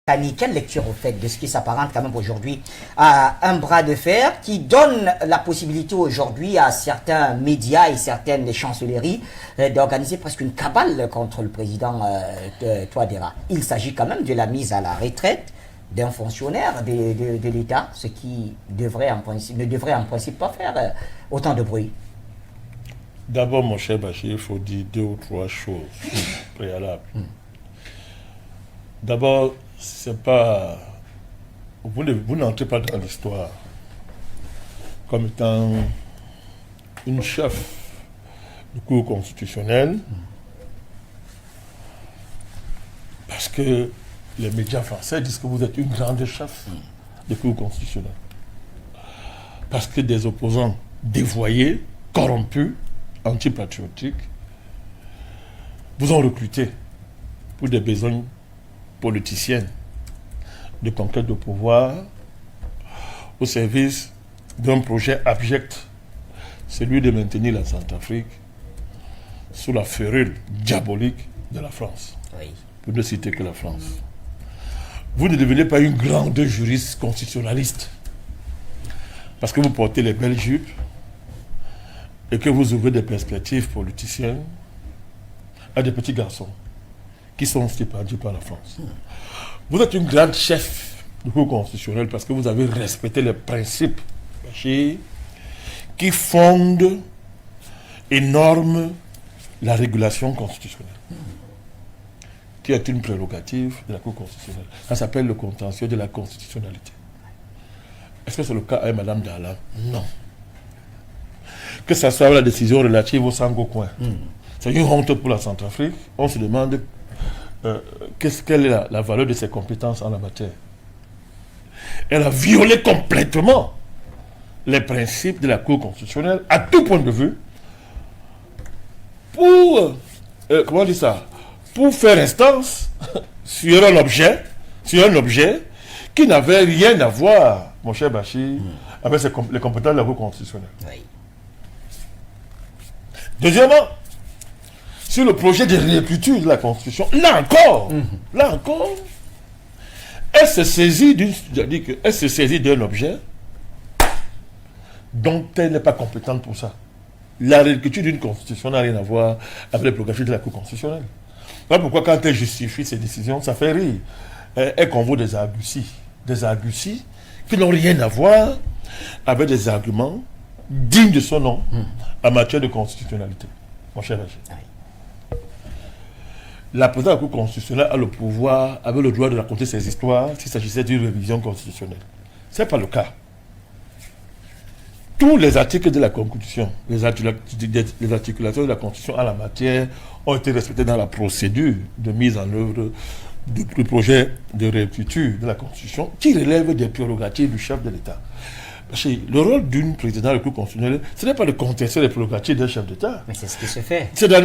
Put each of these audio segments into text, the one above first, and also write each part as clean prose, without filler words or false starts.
Camille, quelle lecture vous faites de ce qui s'apparente quand même aujourd'hui à un bras de fer qui donne la possibilité aujourd'hui à certains médias et certaines chancelleries d'organiser presque une cabale contre le président Touadéra. Il s'agit quand même de la mise à la retraite d'un fonctionnaire de l'État, ce qui devrait ne devrait en principe pas faire autant de bruit. D'abord, mon cher Bachir, il faut dire 2 ou 3 choses préalables. D'abord, c'est pas... Vous n'entrez pas dans l'histoire comme étant une chef du cours constitutionnel parce que les médias français disent que vous êtes une grande chef du cours constitutionnel. Parce que des opposants dévoyés, corrompus, antipatriotiques, vous ont recruté pour des besognes politiciennes de conquête de pouvoir au service d'un projet abject, celui de maintenir la Centrafrique sous la férule diabolique de la France. Oui. Pour ne citer que la France. Vous ne devenez pas une grande juriste constitutionnaliste parce que vous portez les belles jupes et que vous ouvrez des perspectives politiciennes à des petits garçons qui sont stipendiés par la France. Vous êtes une grande chef du cours constitutionnel parce que vous avez respecté les principes qui fondent et norment la régulation constitutionnelle, qui est une prérogative de la Cour constitutionnelle. Ça s'appelle le contentieux de la constitutionnalité. Est-ce que c'est le cas avec Mme Darlan? Non. Que ce soit la décision relative au Sango-Coin. C'est une honte pour la Centrafrique. On se demande quelle est la valeur de ses compétences en la matière. Elle a violé complètement les principes de la Cour constitutionnelle à tout point de vue pour, comment on dit ça, pour faire instance sur un objet qui n'avait rien à voir, mon cher Bachir, avec les compétences de la Cour constitutionnelle. Oui. Deuxièmement, sur le projet de réécriture de la Constitution, là encore, elle se saisit d'un objet dont elle n'est pas compétente pour ça. La réécriture d'une Constitution n'a rien à voir avec les prérogatives de la Cour constitutionnelle. Voilà pourquoi quand elle justifie ses décisions, ça fait rire. Elle convoque des arguties qui n'ont rien à voir avec des arguments dignes de son nom en matière de constitutionnalité. Mon cher Bachir. La présidente de la Cour constitutionnelle a le pouvoir, avait le droit de raconter ses histoires s'il s'agissait d'une révision constitutionnelle. Ce n'est pas le cas. Tous les articles de la Constitution, les articulations de la Constitution en la matière ont été respectés dans la procédure de mise en œuvre du projet de réécriture de la Constitution qui relève des prérogatives du chef de l'État. Parce que le rôle d'une présidente de la Cour constitutionnelle, ce n'est pas de contester les prérogatives d'un chef d'État. Mais c'est ce qui se fait. C'est à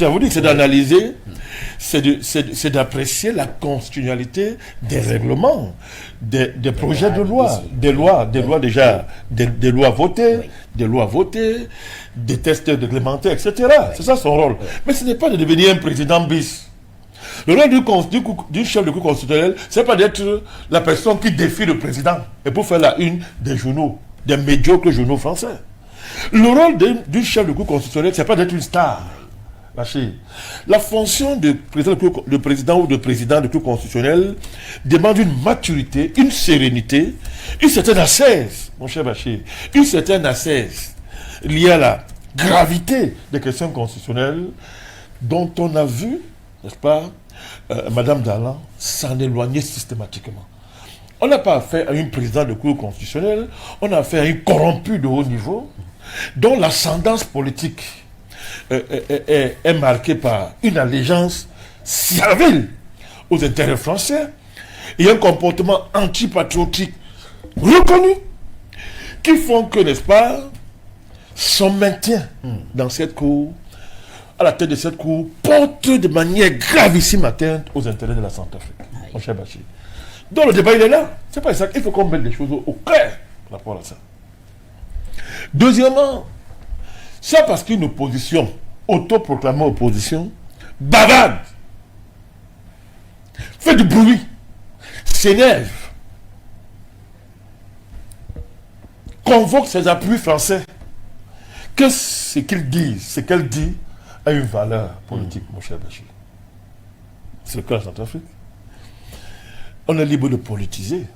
vous dire, c'est d'analyser, c'est d'apprécier la constitutionnalité des règlements, des projets de loi, des lois votées, des tests réglementaires, etc. C'est ça son rôle. Mais ce n'est pas de devenir un président bis. Le rôle du chef de cour constitutionnelle, ce n'est pas d'être la personne qui défie le président et pour faire la une des journaux, des médiocres journaux français. Le rôle du chef de cour constitutionnelle, ce n'est pas d'être une star. La fonction de président ou de président de cour constitutionnelle demande une maturité, une sérénité, une certaine assise, mon cher Bachir, une certaine assise liée à la gravité des questions constitutionnelles dont on a vu, n'est-ce pas, Madame Darlan s'en éloigner systématiquement. On n'a pas affaire à une présidente de cour constitutionnelle, on a affaire à une corrompue de haut niveau, dont l'ascendance politique est marquée par une allégeance servile aux intérêts français et un comportement antipatriotique reconnu qui font que, n'est-ce pas, son maintien dans cette cour, à la tête de cette cour, porte de manière gravissime atteinte aux intérêts de la Centrafrique. Mon cher Bachir. Donc le débat, il est là. C'est pas ça. Il faut qu'on mette les choses au clair par rapport à ça. Deuxièmement, c'est parce qu'une opposition, autoproclamée opposition, bavarde, fait du bruit, s'énerve, convoque ses appuis français, que ce qu'ils disent, ce qu'elle dit, a une valeur politique, mon cher Bachir. C'est le cas en Centrafrique. On est libre de politiser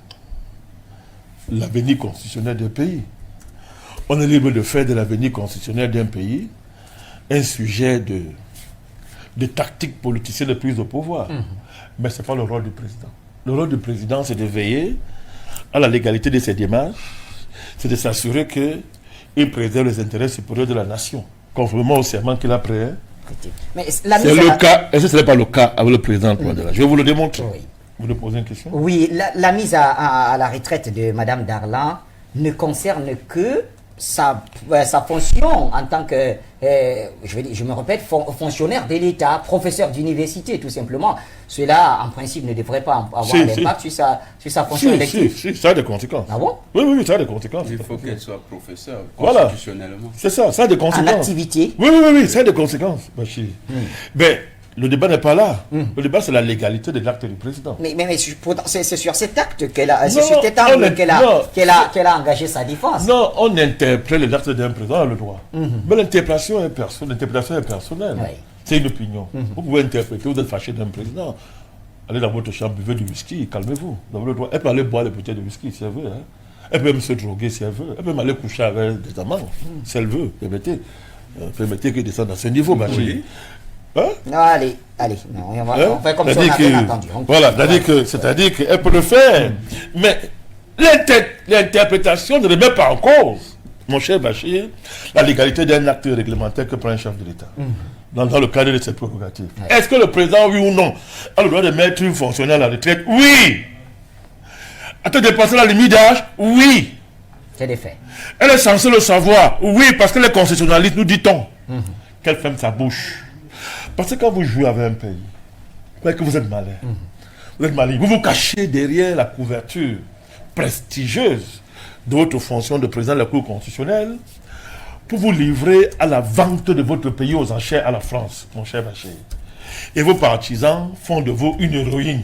l'avenir constitutionnel d'un pays. On est libre de faire de l'avenir constitutionnel d'un pays un sujet de tactique politicienne de prise au pouvoir. Mais ce n'est pas le rôle du président. Le rôle du président, c'est de veiller à la légalité de ses démarches, c'est de s'assurer qu'il préserve les intérêts supérieurs de la nation, conformément au serment qu'il a pris. Mais C'est le cas, et ce n'est pas le cas avec le président Touadéra. Je vais vous le démontrer. Oui. Vous me posez une question? Oui, la mise à la retraite de Mme Darlan ne concerne que sa fonction en tant que, je me répète, fonctionnaire de l'État, professeur d'université, tout simplement. Cela, en principe, ne devrait pas avoir d'impact sur sa fonction élective. Si, ça a des conséquences. Ah bon? Oui, ça a des conséquences. Il faut qu'elle soit professeur Voilà. constitutionnellement. C'est ça a des conséquences. En activité? Oui, ça a des conséquences, Bachir. Mais le débat n'est pas là. Le débat, c'est la légalité de l'acte du président. Mais c'est sur cet acte qu'elle a, c'est Non, sur cet angle non, qu'elle a engagé sa défense. Non, on interprète les actes d'un président, le droit. Mais l'interprétation est personnelle. Oui. C'est une opinion. Vous pouvez interpréter, vous êtes fâché d'un président. Allez dans votre chambre, buvez du whisky, calmez-vous. Vous avez le droit. Elle peut aller boire les bouteilles de whisky si elle veut. Hein. Elle peut même se droguer si elle veut. Elle peut même aller coucher avec des amants si elle veut. Permettez qu'elle descende à ce niveau, Bachir. Oui. Hein? Non, allez, non, on fait comme si on n'avait rien entendu. Voilà, c'est-à-dire qu'elle peut le faire. Mais l'interprétation ne remet pas en cause, mon cher Bachir, la légalité d'un acte réglementaire que prend un chef de l'État. Dans le cadre de cette prérogative. Ouais. Est-ce que le président, oui ou non, a le droit de mettre une fonctionnaire à la retraite? Oui. A-t-elle dépassé la limite d'âge? Oui. C'est des faits. Elle est censée le savoir. Oui, parce que les constitutionnalistes nous dit-on qu'elle ferme sa bouche. Parce que quand vous jouez avec un pays, que vous êtes malin, vous êtes malin, vous vous cachez derrière la couverture prestigieuse de votre fonction de président de la Cour constitutionnelle pour vous livrer à la vente de votre pays aux enchères à la France, mon cher Bachir. Et vos partisans font de vous une héroïne.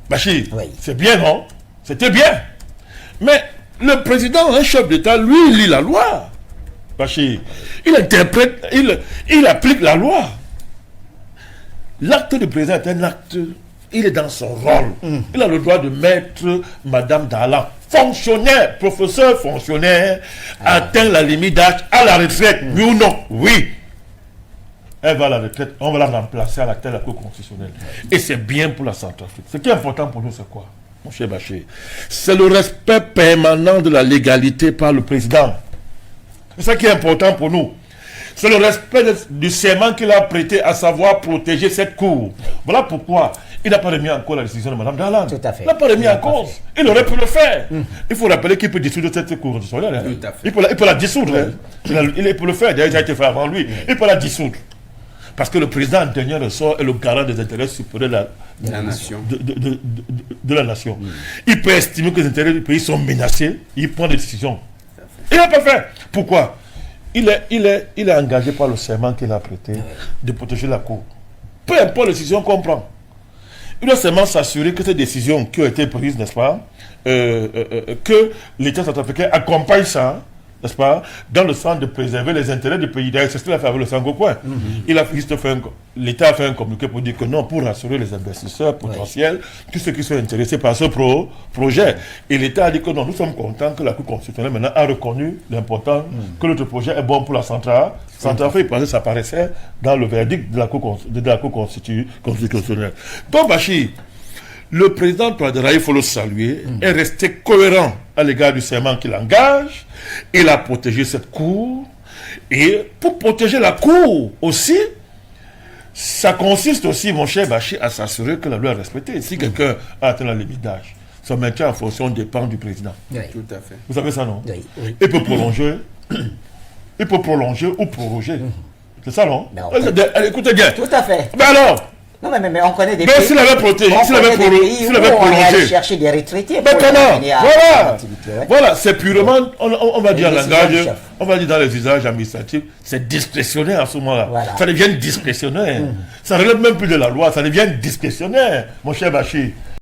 Bachir, Oui. c'est bien, non? C'était bien. Mais le président, un chef d'État, lui, il lit la loi. Bachir, il interprète, il applique la loi. L'acte du président est un acte, il est dans son rôle. Il a le droit de mettre Madame Darlan, fonctionnaire, professeur fonctionnaire, atteint la limite d'âge à la retraite. Oui ou non? Oui. Elle va à la retraite, on va la remplacer à la tête de la Cour constitutionnelle. Et c'est bien pour la Centrafrique. Ce qui est important pour nous, c'est quoi, mon cher Bachir? C'est le respect permanent de la légalité par le président. C'est ça qui est important pour nous. C'est le respect du serment qu'il a prêté, à savoir protéger cette cour. Voilà pourquoi il n'a pas remis en cause la décision de Mme Darlan. Tout à fait. Il n'a pas remis en cause. Il aurait pu le faire. Il faut rappeler qu'il peut dissoudre cette cour constitutionnelle. Hein. Tout à fait. Il peut la dissoudre. Hein. Il peut le faire. D'ailleurs, ça a été fait avant lui. Il peut la dissoudre. Parce que le président, en dernier ressort, est le garant des intérêts supérieurs de la nation. De la nation. Il peut estimer que les intérêts du pays sont menacés. Il prend des décisions. Il n'a pas fait. Pourquoi? Il est engagé par le serment qu'il a prêté de protéger la cour. Peu importe les décisions qu'on prend. Il doit seulement s'assurer que ces décisions qui ont été prises, n'est-ce pas, que l'État centrafricain accompagne ça, n'est-ce pas, dans le sens de préserver les intérêts du pays. D'ailleurs, c'est ce qu'il a fait avec le Sangocoin. L'État a fait un communiqué pour dire que non, pour rassurer les investisseurs potentiels, tous ceux qui sont intéressés par ce projet. Et l'État a dit que non, nous sommes contents que la Cour constitutionnelle maintenant a reconnu l'importance que notre projet est bon pour la Centrafrique, parce que ça paraissait dans le verdict de la Cour constitutionnelle. Donc, Bachir, le président Touadéra, il faut le saluer, est resté cohérent à l'égard du serment qu'il engage. Il a protégé cette cour. Et pour protéger la cour aussi, ça consiste aussi, mon cher Bachir, à s'assurer que la loi est respectée. Si quelqu'un a atteint la limite d'âge, son maintien en fonction dépend du président. Oui. Tout à fait. Vous savez ça, non? Oui. Il peut prolonger. Il peut prolonger ou proroger. C'est ça, non? Écoutez bien. Tout à fait. Mais alors, Non, mais on connaît des mais pays. s'il avait protégé, On s'il avait connaît des pays où on est allé prolongé. chercher des retraités. Mais pour les comment? amener à Voilà. l'activité, ouais. Voilà, c'est purement, on va dire en Les décisions langage, du chef. on va dire dans les usages administratifs, c'est discrétionnaire à ce moment-là. Voilà. Ça devient discrétionnaire. Ça relève même plus de la loi, ça devient discrétionnaire, mon cher Bachir.